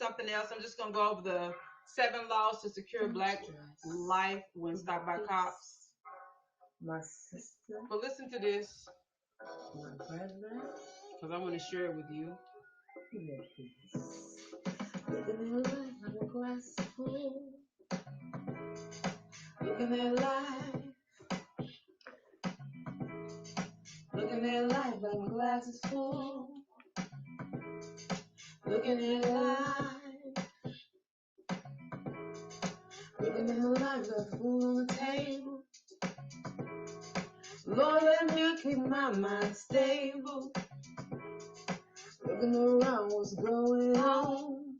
something else. I'm just gonna go over the 7 laws to secure Black life when stopped by cops. My sister. But listen to this, my brother. because I want to share it with you. Living their life like a glass full. Looking at life. Looking at life like my glass is full. Looking at life. Looking at life like food on the table. Lord, let me keep my mind stable. Looking around what's going on.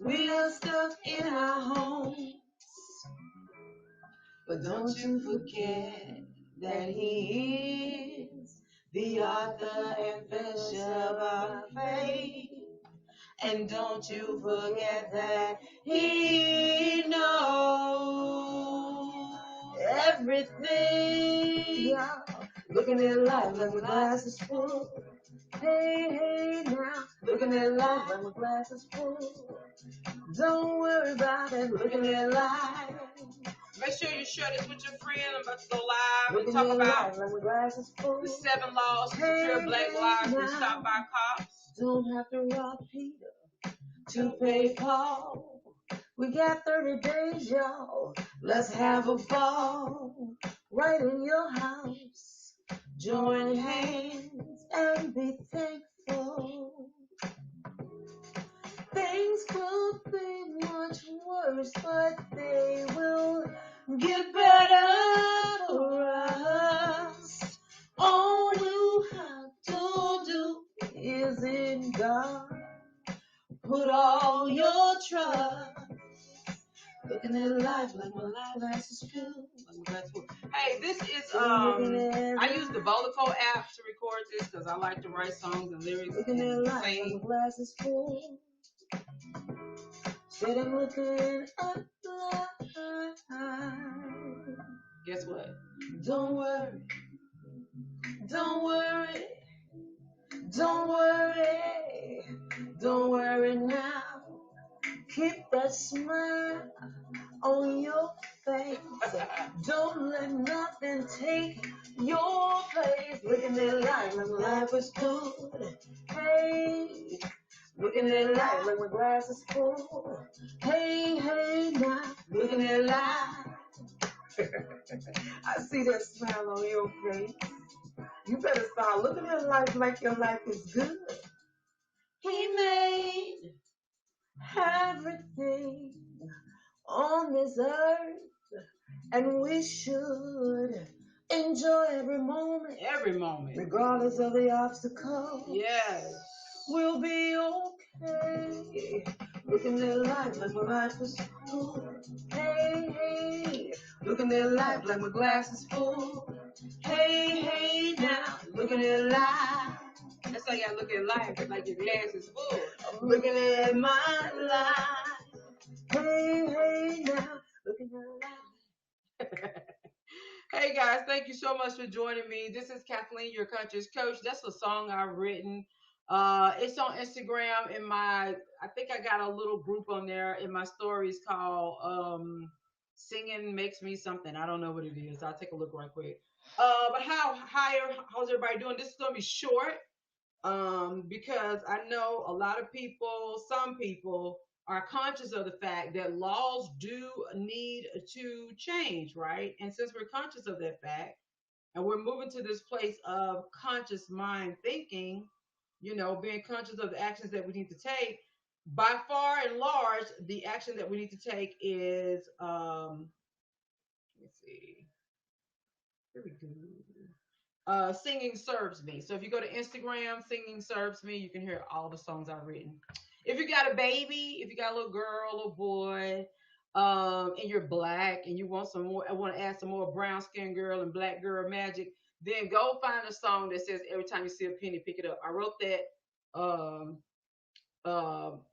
We are stuck in our homes. But don't you forget that He is the author and finisher of our faith. And don't you forget that He knows everything. Yeah. Looking at life like my glass is full. Hey, hey now. Looking at life like my glass is full. Don't worry about it. Looking at life. Make sure you share this with your friend. I'm about to go live and talk about the 7 laws to secure Black lives when stopped by cops. Don't have to rob Peter to pay Paul. We got 30 days, y'all. Let's have a ball. Right in your house. Join hands and be thankful. Things could be much worse, but they will get better for us. All you have to do is in God. Put all your trust. Looking at life like my glass is filled. Hey, this is I use the Volico app to record this because I like to write songs and lyrics Looking at and life sing. like my glass is full. Said I'm looking at life. Guess what? Don't worry. Don't worry. Don't worry. Don't worry now. Keep that smile on your face. Don't let nothing take your place. Looking at life like my life is good. Hey, looking at life like my glass is full. Hey, hey now, looking at life. I see that smile on your face. You better start looking at life like your life is good. He made everything on this earth, and we should enjoy every moment. Every moment. Regardless of the obstacle. Yes. We'll be okay. Looking at life like my life is full. Hey, hey. Looking at life like my glass is full. Hey, hey now. Looking at life. That's how you gotta look at life, like your glass is full. I'm looking at my life. Hey, hey now. Looking at life. Hey guys, thank you so much for joining me. This is Kathleen, your conscious coach. That's a song I've written. It's on Instagram in my, I think I got a little group on there in my stories called Singing Makes Me Something. I don't know what it is. I'll take a look right quick. But how's everybody doing? This is gonna be short. Because I know a lot of people, some people are conscious of the fact that laws do need to change, right? And since we're conscious of that fact, and we're moving to this place of conscious mind thinking, being conscious of the actions that we need to take, by far and large, the action that we need to take is, let's see, here we go. Singing Serves Me. So if you go to Instagram, Singing Serves Me, you can hear all the songs I've written. If you got a baby, if you got a little girl, little boy, and you're black and you want some more, I want to add some more brown skin girl and black girl magic, then go find a song that says every time you see a penny, pick it up. I wrote that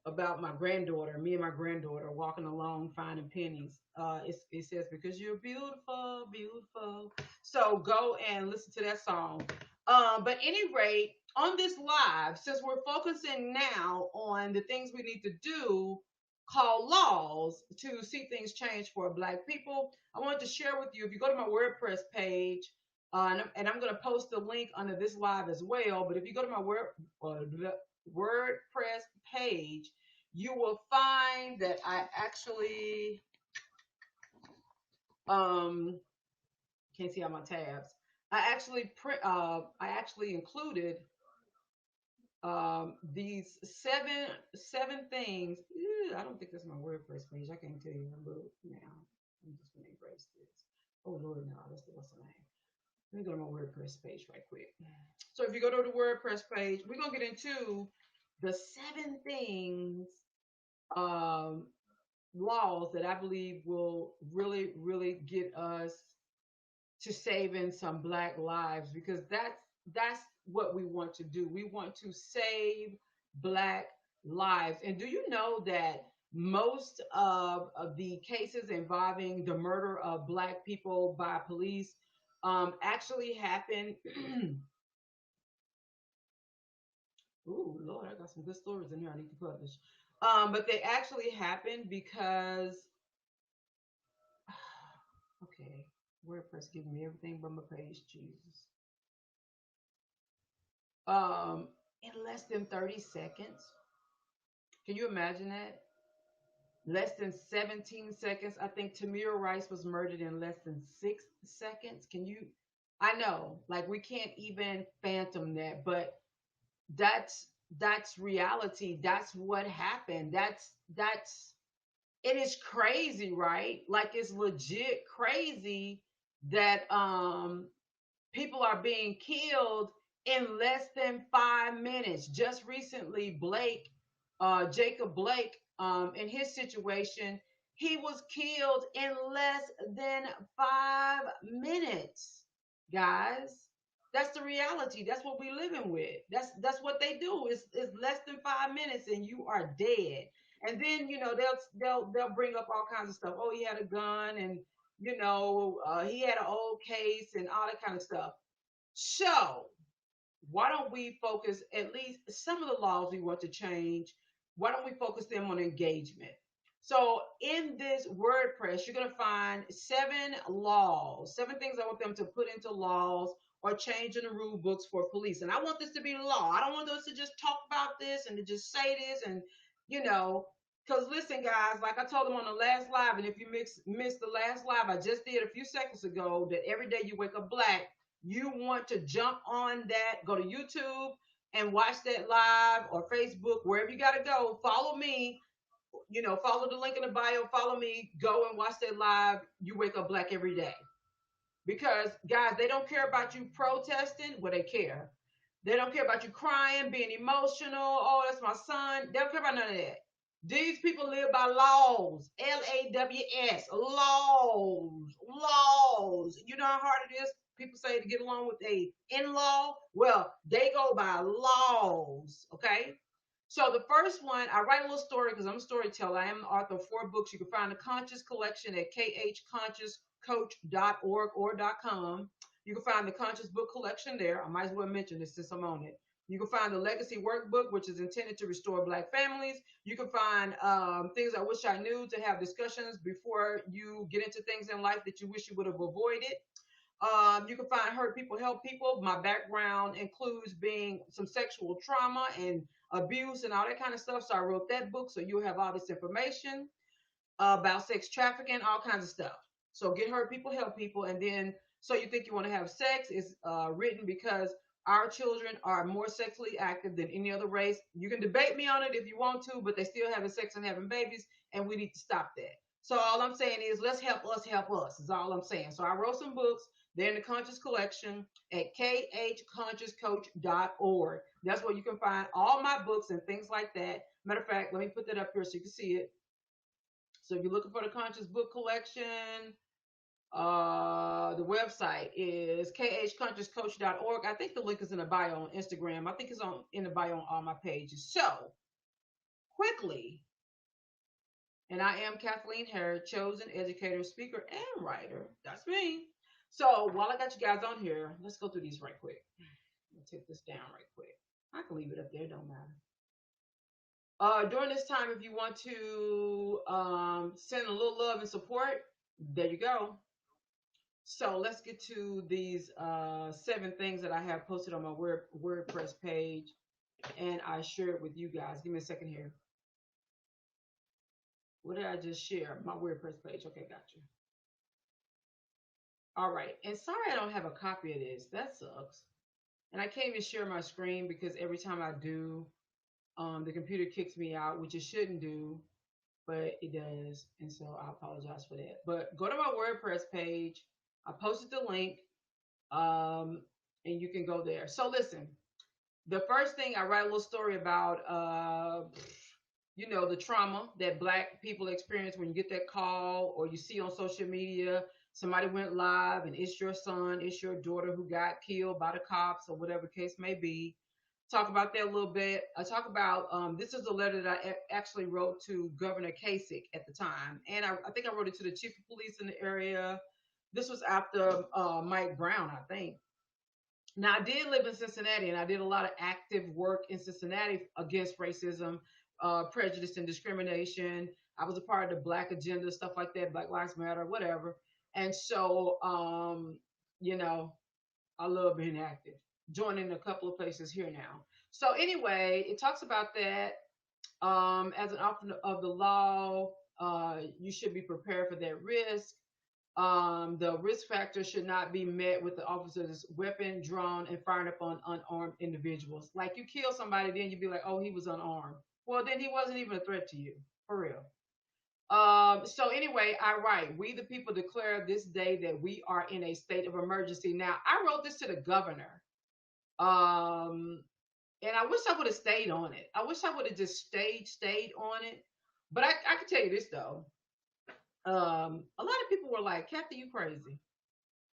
about my granddaughter, me and my granddaughter walking along finding pennies. It says, because you're beautiful, beautiful. So go and listen to that song. But any rate, on this live, since we're focusing now on the things we need to do called laws to see things change for Black people, I wanted to share with you. If you go to my WordPress page, and I'm going to post the link under this live as well. But if you go to my WordPress page, you will find that I actually can't see all my tabs. I actually included these seven things. Ew, I don't think that's my WordPress page. I can't tell you. Look now. I'm just gonna erase this. Oh Lord, no, that's what's the name. Let me go to my WordPress page right quick. So if you go to the WordPress page, we're gonna get into the seven things, um, laws that I believe will really, really get us to saving some Black lives, because that's what we want to do. We want to save Black lives. And do you know that most of the cases involving the murder of Black people by police actually happen? Ooh, Lord, I got some good stories in here I need to publish. But they actually happen because, okay, WordPress giving me everything but my page, Jesus. In less than 30 seconds. Can you imagine that? Less than 17 seconds. I think Tamir Rice was murdered in less than 6 seconds. Can you? I know, like we can't even phantom that, but that's that's reality. That's what happened. That's it is crazy, right? Like it's legit crazy that people are being killed in less than 5 minutes. Just recently, Jacob Blake, in his situation, he was killed in less than 5 minutes. Guys, that's the reality. That's what we're living with. That's what they do. It's less than 5 minutes and you are dead. And then they'll bring up all kinds of stuff. Oh, he had a gun, and he had an old case and all that kind of stuff. So, why don't we focus at least some of the laws we want to change? Why don't we focus them on engagement? So, in this WordPress, you're going to find 7 laws, 7 things I want them to put into laws or change in the rule books for police. And I want this to be law. I don't want us to just talk about this and to just say this and, you know, because listen, guys, like I told them on the last live, and if you missed the last live I just did a few seconds ago, that every day you wake up Black, you want to jump on that, go to YouTube and watch that live, or Facebook, wherever you got to go. Follow me, follow the link in the bio, follow me, go and watch that live. You wake up Black every day. Because, guys, they don't care about you protesting. Well, they care. They don't care about you crying, being emotional. Oh, that's my son. They don't care about none of that. These people live by laws. LAWS. Laws. Laws. You know how hard it is? People say to get along with a in-law. Well, they go by laws. Okay? So the first one, I write a little story because I'm a storyteller. I am the author of 4 books. You can find the Conscious Collection at khconsciouscoach.org or .com. You can find the Conscious Book Collection there. I might as well mention this since I'm on it. You can find the Legacy Workbook, which is intended to restore Black families. You can find things I wish I knew, to have discussions before you get into things in life that you wish you would have avoided. You can find Hurt People, Help People. My background includes being some sexual trauma and abuse and all that kind of stuff. So I wrote that book so you'll have all this information about sex trafficking, all kinds of stuff. So Get Hurt People, Help People. And then So You Think You Want to Have Sex is written because our children are more sexually active than any other race. You can debate me on it if you want to, but they still having sex and having babies, and we need to stop that. So all I'm saying is let's help us, is all I'm saying. So I wrote some books. They're in the Conscious Collection at khconsciouscoach.org. That's where you can find all my books and things like that. Matter of fact, let me put that up here so you can see it. So if you're looking for the Conscious Book Collection, the website is khconsciouscoach.org. I think the link is in the bio on Instagram. I think it's in the bio on all my pages. So quickly, and I am Kathleen Hare, chosen educator, speaker, and writer. That's me. So while I got you guys on here, let's go through these right quick. Let me take this down right quick. I can leave it up there, don't matter. During this time, if you want to send a little love and support, there you go. So let's get to these 7 things that I have posted on my WordPress page, and I share it with you guys. Give me a second here. What did I just share? My WordPress page. Okay, gotcha. All right. And sorry I don't have a copy of this. That sucks. And I can't even share my screen because every time I do, the computer kicks me out, which it shouldn't do, but it does. And so I apologize for that. But go to my WordPress page. I posted the link, um, and you can go there. So listen, the first thing I write a little story about, the trauma that Black people experience when you get that call or you see on social media somebody went live and it's your son, it's your daughter who got killed by the cops or whatever the case may be. Talk about that a little bit. I talk about this is a letter that I actually wrote to Governor Kasich at the time, and I think I wrote it to the chief of police in the area. This was after Mike Brown, I think. Now, I did live in Cincinnati, and I did a lot of active work in Cincinnati against racism, prejudice, and discrimination. I was a part of the Black agenda, stuff like that, Black Lives Matter, whatever. And so, you know, I love being active, joining a couple of places here now. So, anyway, it talks about that as an officer of the law, you should be prepared for that risk. The risk factor should not be met with the officer's weapon drawn and firing upon unarmed individuals. Like you kill somebody, then you'd be like, oh, he was unarmed. Well, then he wasn't even a threat to you, for real. So anyway, I write, we the people declare this day that we are in a state of emergency. Now, I wrote this to the governor. Um, and I wish I would have stayed on it. I wish I would have just stayed on it. But I can tell you this though. A lot of people were like, Kathy, you crazy.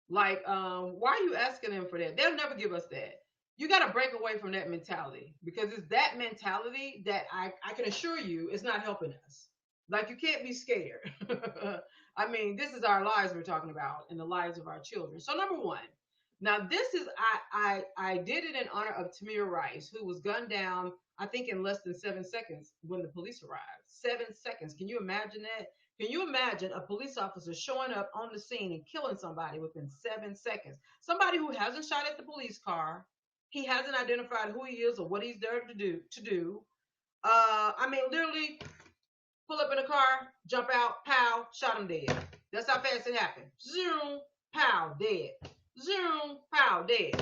Like, why are you asking them for that? They'll never give us that. You got to break away from that mentality because it's that mentality that I can assure you is not helping us. Like, you can't be scared. I mean, this is our lives we're talking about and the lives of our children. So, number one, now this is I did it in honor of Tamir Rice, who was gunned down, I think, in less than 7 seconds when the police arrived. 7 seconds. Can you imagine that? Can you imagine a police officer showing up on the scene and killing somebody within 7 seconds? Somebody who hasn't shot at the police car, he hasn't identified who he is or what he's there to do. I mean, literally, pull up in a car, jump out, pow, shot him dead. That's how fast it happened. Zoom, pow, dead. Zoom, pow, dead.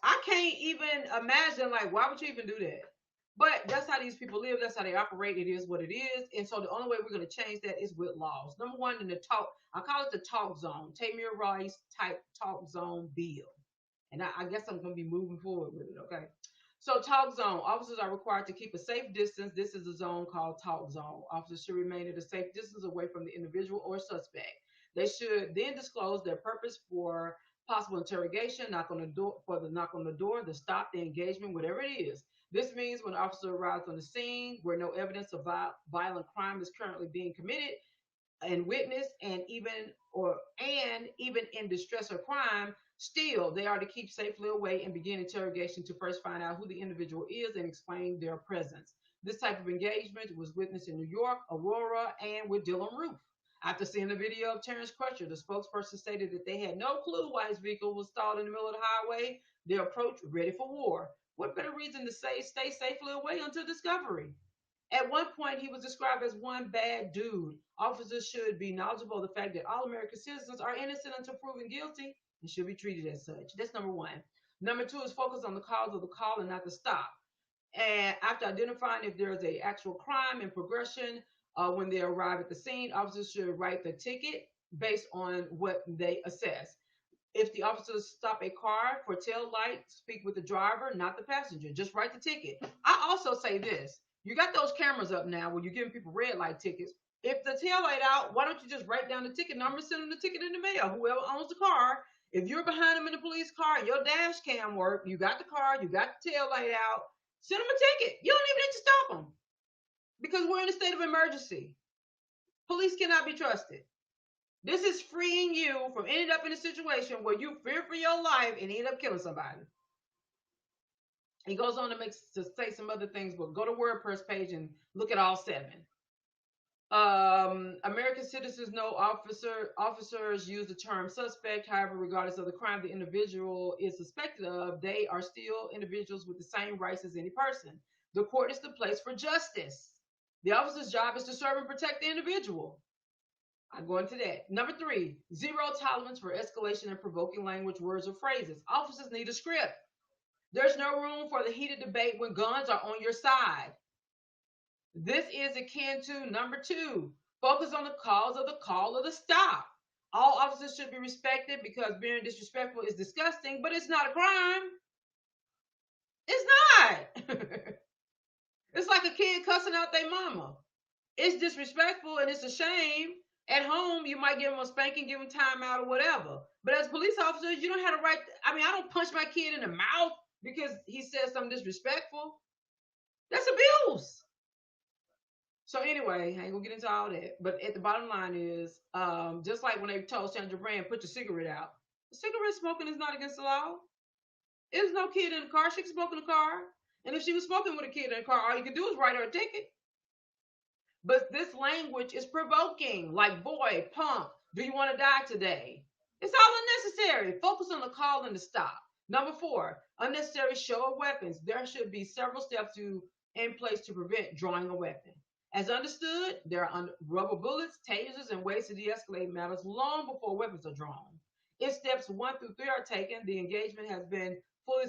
I can't even imagine, like, why would you even do that? But that's how these people live. That's how they operate. It is what it is. And so the only way we're going to change that is with laws. Number one, in the talk, I call it the talk zone. Tamir Rice type talk zone bill. And I guess I'm going to be moving forward with it. Okay. So talk zone. Officers are required to keep a safe distance. This is a zone called talk zone. Officers should remain at a safe distance away from the individual or suspect. They should then disclose their purpose for possible interrogation, knock on the door for the knock on the door, the stop, the engagement, whatever it is. This means when an officer arrives on the scene where no evidence of violent crime is currently being committed, and witness and even in distress or crime, still they are to keep safely away and begin interrogation to first find out who the individual is and explain their presence. This type of engagement was witnessed in New York, Aurora, and with Dylan Roof. After seeing the video of Terrence Crutcher, the spokesperson stated that they had no clue why his vehicle was stalled in the middle of the highway. They approached ready for war. What better reason to say stay safely away until discovery? At one point, he was described as one bad dude. Officers should be knowledgeable of the fact that all American citizens are innocent until proven guilty and should be treated as such. That's number one. Number two is focus on the cause of the call and not the stop. And after identifying if there is a actual crime in progression, when they arrive at the scene, officers should write the ticket based on what they assess. If the officers stop a car for tail light, speak with the driver, not the passenger. Just write the ticket. I also say this. You got those cameras up now where you're giving people red light tickets. If the tail light out, why don't you just write down the ticket number, send them the ticket in the mail, whoever owns the car. If you're behind them in the police car and your dash cam work, you got the car, you got the tail light out, send them a ticket. You don't even need to stop them because we're in a state of emergency. Police cannot be trusted. This is freeing you from ending up in a situation where you fear for your life and end up killing somebody. He goes on to say some other things, but go to WordPress page and look at all seven. American citizens know officers use the term suspect. However, regardless of the crime the individual is suspected of, they are still individuals with the same rights as any person. The court is the place for justice. The officer's job is to serve and protect the individual. I'm going to that. Number three, zero tolerance for escalation and provoking language, words, or phrases. Officers need a script. There's no room for the heated debate when guns are on your side. This is akin to number two, focus on the cause of the call or the stop. All officers should be respected because being disrespectful is disgusting, but it's not a crime. It's not. It's like a kid cussing out their mama. It's disrespectful and it's a shame. At home, you might give them a spanking, give them time out or whatever. But as police officers, you don't have the right. I mean, I don't punch my kid in the mouth because he says something disrespectful. That's abuse. So anyway, I ain't gonna get into all that. But at the bottom line is, just like when they told Sandra Brand, put your cigarette out. Cigarette smoking is not against the law. There's no kid in the car. She can smoke in the car. And if she was smoking with a kid in the car, all you can do is write her a ticket. But this language is provoking. Like, boy, punk, do you want to die today? It's all unnecessary. Focus on the call and the stop. Number four, unnecessary show of weapons. There should be several steps in place to prevent drawing a weapon. As understood, there are rubber bullets, tasers, and ways to de-escalate matters long before weapons are drawn. If steps 1 through 3 are taken, the engagement has been fully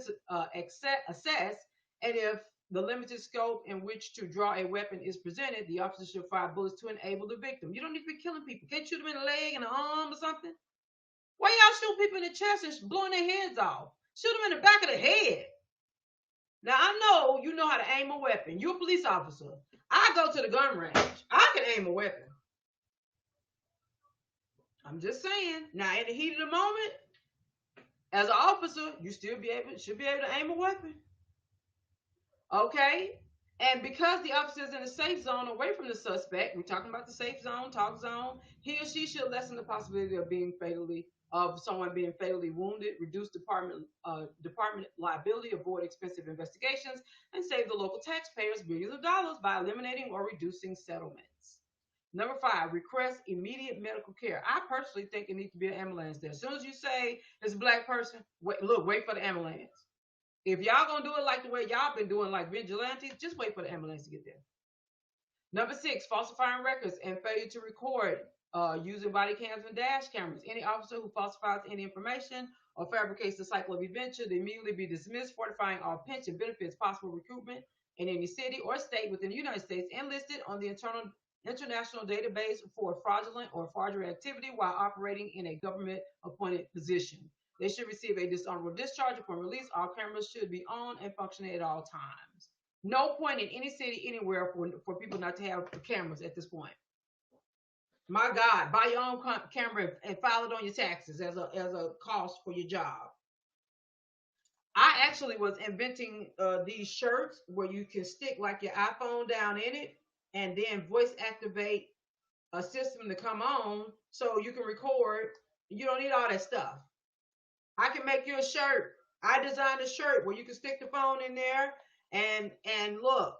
assessed, and if the limited scope in which to draw a weapon is presented, the officer should fire bullets to enable the victim. You don't need to be killing people. Can't shoot them in the leg and the arm or something. Why y'all shoot people in the chest and blowing their heads off? Shoot them in the back of the head. Now I know you know how to aim a weapon. You're a police officer. I go to the gun range. I can aim a weapon. I'm just saying. Now, in the heat of the moment, as an officer, you still should be able to aim a weapon. Okay? And because the officer is in a safe zone away from the suspect, we're talking about the safe zone, talk zone, he or she should lessen the possibility of someone being fatally wounded, reduce department liability, avoid expensive investigations, and save the local taxpayers billions of dollars by eliminating or reducing settlements. Number five, request immediate medical care. I personally think it needs to be an ambulance there. As soon as you say it's a black person, wait for the ambulance. If y'all gonna do it like the way y'all been doing, like vigilantes, just wait for the ambulance to get there. Number six, falsifying records and failure to record using body cams and dash cameras. Any officer who falsifies any information or fabricates the cycle of events should immediately be dismissed, fortifying all pension benefits, possible recruitment in any city or state within the United States, and listed on the international database for fraudulent or fraudulent activity while operating in a government appointed position. They should receive a dishonorable discharge upon release. All cameras should be on and functioning at all times. No point in any city anywhere for people not to have cameras at this point. My God, buy your own camera and file it on your taxes as a cost for your job. I actually was inventing these shirts where you can stick like your iPhone down in it and then voice activate a system to come on so you can record. You don't need all that stuff. I can make you a shirt. I designed a shirt where you can stick the phone in there and look.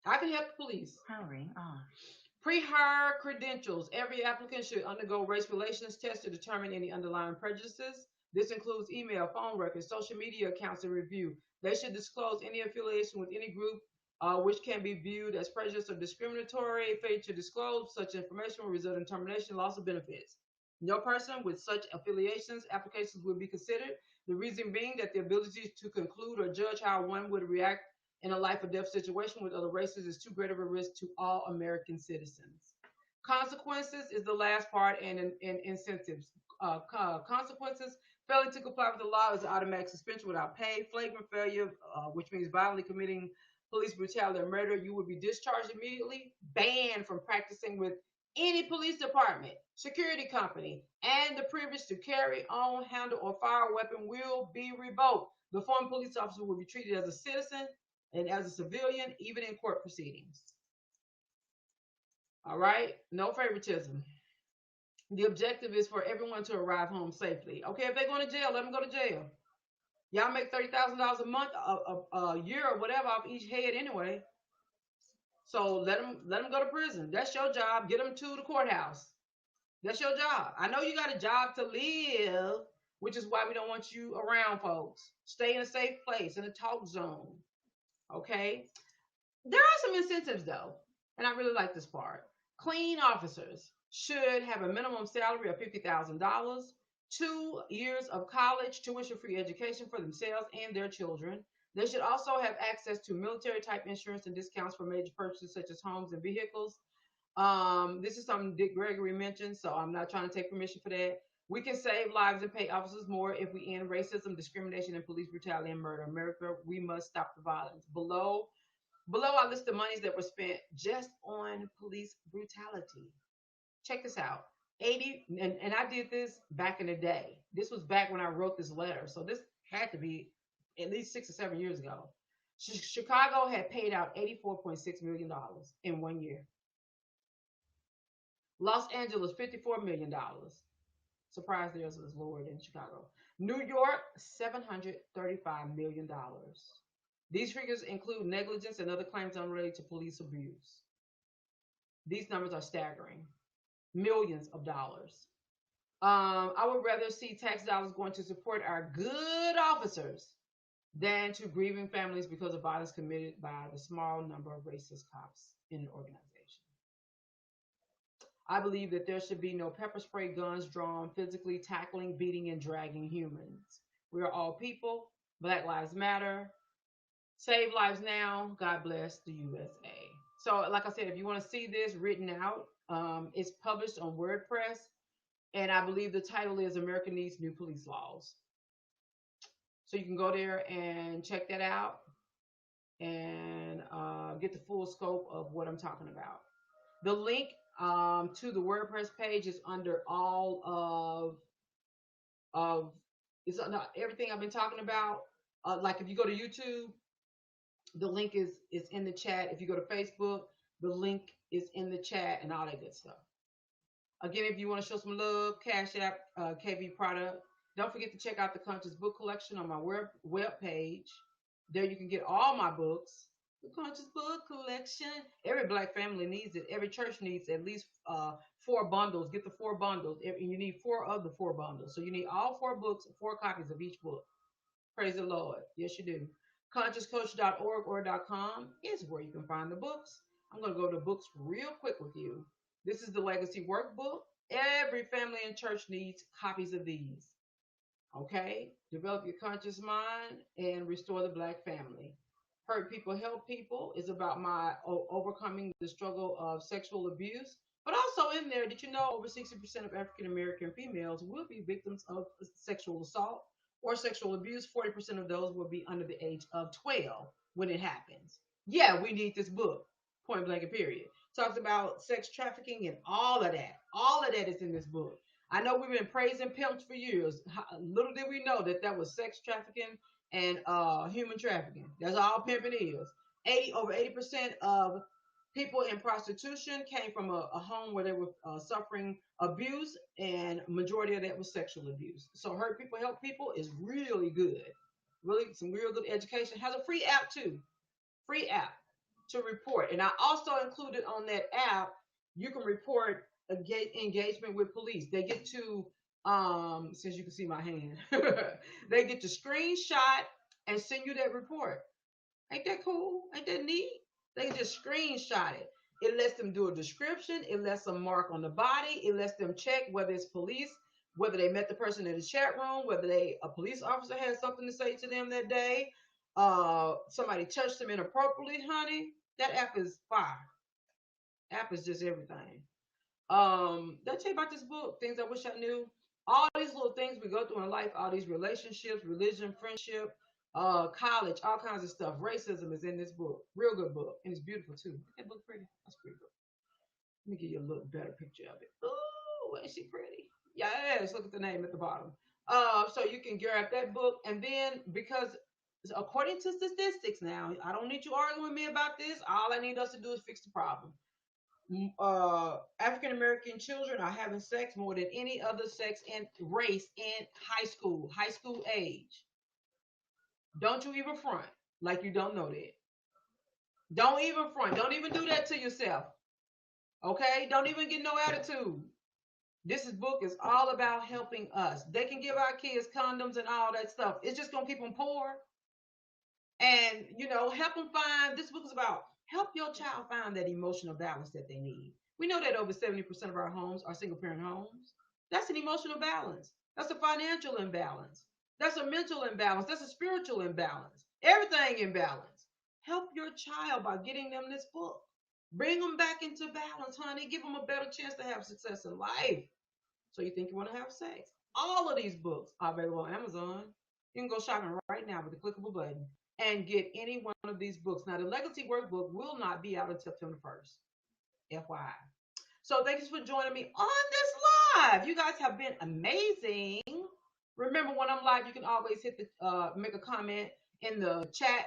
I can help the police. Powering on. Pre-hire credentials. Every applicant should undergo race relations tests to determine any underlying prejudices. This includes email, phone records, social media accounts, and review. They should disclose any affiliation with any group which can be viewed as prejudiced or discriminatory. Failure to disclose such information will result in termination, loss of benefits. No person with such affiliations, applications will be considered. The reason being that the ability to conclude or judge how one would react in a life or death situation with other races is too great of a risk to all American citizens. Consequences is the last part, and incentives. Consequences. Failing to comply with the law is an automatic suspension without pay. Flagrant failure, which means violently committing police brutality or murder, you will be discharged immediately, banned from practicing with any police department, security company, and the privilege to carry, own, handle, or fire a weapon will be revoked. The former police officer will be treated as a citizen and as a civilian, even in court proceedings. All right? No favoritism. The objective is for everyone to arrive home safely. Okay, if they're going to jail, let them go to jail. Y'all make $30,000 a month, a year, or whatever off each head anyway. So let them go to prison. That's your job. Get them to the courthouse. That's your job. I know you got a job to live, which is why we don't want you around folks. Stay in a safe place, in a talk zone. Okay. There are some incentives though, and I really like this part. Clean officers should have a minimum salary of $50,000, 2 years of college, tuition free education for themselves and their children. They should also have access to military type insurance and discounts for major purchases such as homes and vehicles. This is something Dick Gregory mentioned, so I'm not trying to take permission for that. We can save lives and pay officers more if we end racism, discrimination, and police brutality and murder. America, we must stop the violence. Below, I list the monies that were spent just on police brutality. Check this out. 80, and I did this back in the day. This was back when I wrote this letter. So this had to be at least 6 or 7 years ago. Chicago had paid out $84.6 million in 1 year. Los Angeles, $54 million. Surprise, theirs was lower than Chicago. New York, $735 million. These figures include negligence and other claims unrelated to police abuse. These numbers are staggering. Millions of dollars. I would rather see tax dollars going to support our good officers than to grieving families because of violence committed by the small number of racist cops in an organization. I believe that there should be no pepper spray guns drawn, physically tackling, beating, and dragging humans. We are all people. Black Lives Matter. Save lives now. God bless the USA. So, like I said, if you want to see this written out, it's published on WordPress, and I believe the title is America Needs New Police Laws. So you can go there and check that out and get the full scope of what I'm talking about. The link to the WordPress page is under all of it's not everything I've been talking about. Like if you go to YouTube, the link is in the chat. If you go to Facebook, the link is in the chat and all that good stuff. Again, if you want to show some love, Cash App, KB Product. Don't forget to check out the Conscious Book Collection on my web page. There you can get all my books. The Conscious Book Collection. Every black family needs it. Every church needs at least 4 bundles. Get the 4 bundles. And you need 4 of the 4 bundles. So you need all 4 books, 4 copies of each book. Praise the Lord. Yes, you do. ConsciousCoach.org or .com is where you can find the books. I'm going to go to books real quick with you. This is the Legacy Workbook. Every family and church needs copies of these. Okay? Develop your conscious mind and restore the black family. Hurt People, Help People is about my overcoming the struggle of sexual abuse. But also in there, did you know over 60% of African American females will be victims of sexual assault or sexual abuse? 40% of those will be under the age of 12 when it happens. Yeah, we need this book. Point blank and period. Talks about sex trafficking and all of that. All of that is in this book. I know we've been praising pimps for years. Little did we know that that was sex trafficking and human trafficking. That's all pimping is. 80% of people in prostitution came from a home where they were suffering abuse, and majority of that was sexual abuse. So Hurt People Help People is really good. Really some real good education. Has a free app too. Free app to report. And I also included on that app, you can report engagement with police. They get to, since you can see my hand, they get to screenshot and send you that report. Ain't that cool? Ain't that neat? They can just screenshot it. It lets them do a description. It lets them mark on the body. It lets them check whether it's police, whether they met the person in the chat room, whether a police officer had something to say to them that day, somebody touched them inappropriately, honey. That app is fire. App is just everything. Did I tell you about this book? Things I wish I knew. All these little things we go through in life, all these relationships, religion, friendship, college, all kinds of stuff. Racism is in this book. Real good book. And it's beautiful too. Isn't that book pretty? That's pretty good. Let me give you a little better picture of it. Oh, ain't she pretty? Yes, look at the name at the bottom. So you can grab that book, and then because according to statistics now, I don't need you arguing with me about this. All I need us to do is fix the problem. African American children are having sex more than any other sex and race in high school age. Don't you even front like you don't know that. Don't even front. Don't even do that to yourself. Okay? Don't even get no attitude. This book is all about helping us. They can give our kids condoms and all that stuff. It's just gonna keep them poor. And help them find. This book is about help your child find that emotional balance that they need. We know that over 70% of our homes are single parent homes. That's an emotional balance. That's a financial imbalance. That's a mental imbalance. That's a spiritual imbalance. Everything imbalance. Help your child by getting them this book. Bring them back into balance, honey. Give them a better chance to have success in life. So you think you want to have sex? All of these books are available on Amazon. You can go shopping right now with a clickable button and get any one of these books. Now, the Legacy Workbook will not be out until September 1st. FYI. So thank you for joining me on this live. You guys have been amazing. Remember, when I'm live, you can always hit the make a comment in the chat,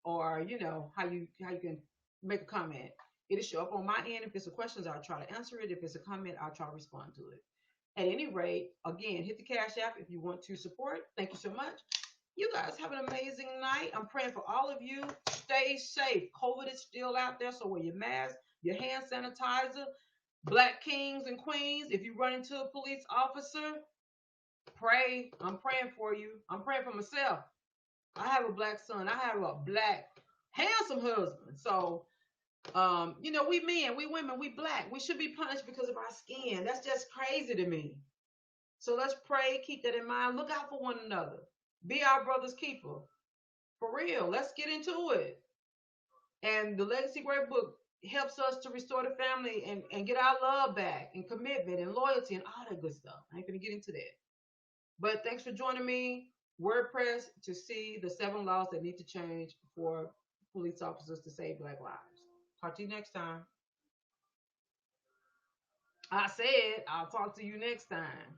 or how you can make a comment. It'll show up on my end. If it's a question, I'll try to answer it. If it's a comment, I'll try to respond to it. At any rate, again, hit the Cash App if you want to support. Thank you so much. You guys have an amazing night. I'm praying for all of you. Stay safe. COVID is still out there, so wear your mask, your hand sanitizer. Black kings and queens, if you run into a police officer, pray. I'm praying for you. I'm praying for myself. I have a black son. I have a black, handsome husband. So, we men, we women, we black. We should be punished because of our skin. That's just crazy to me. So let's pray, keep that in mind. Look out for one another. Be our brother's keeper. For real. Let's get into it. And the Legacy Great Book helps us to restore the family and get our love back and commitment and loyalty and all that good stuff. I ain't gonna get into that. But thanks for joining me. WordPress to see the 7 laws that need to change for police officers to save black lives. Talk to you next time. I said I'll talk to you next time.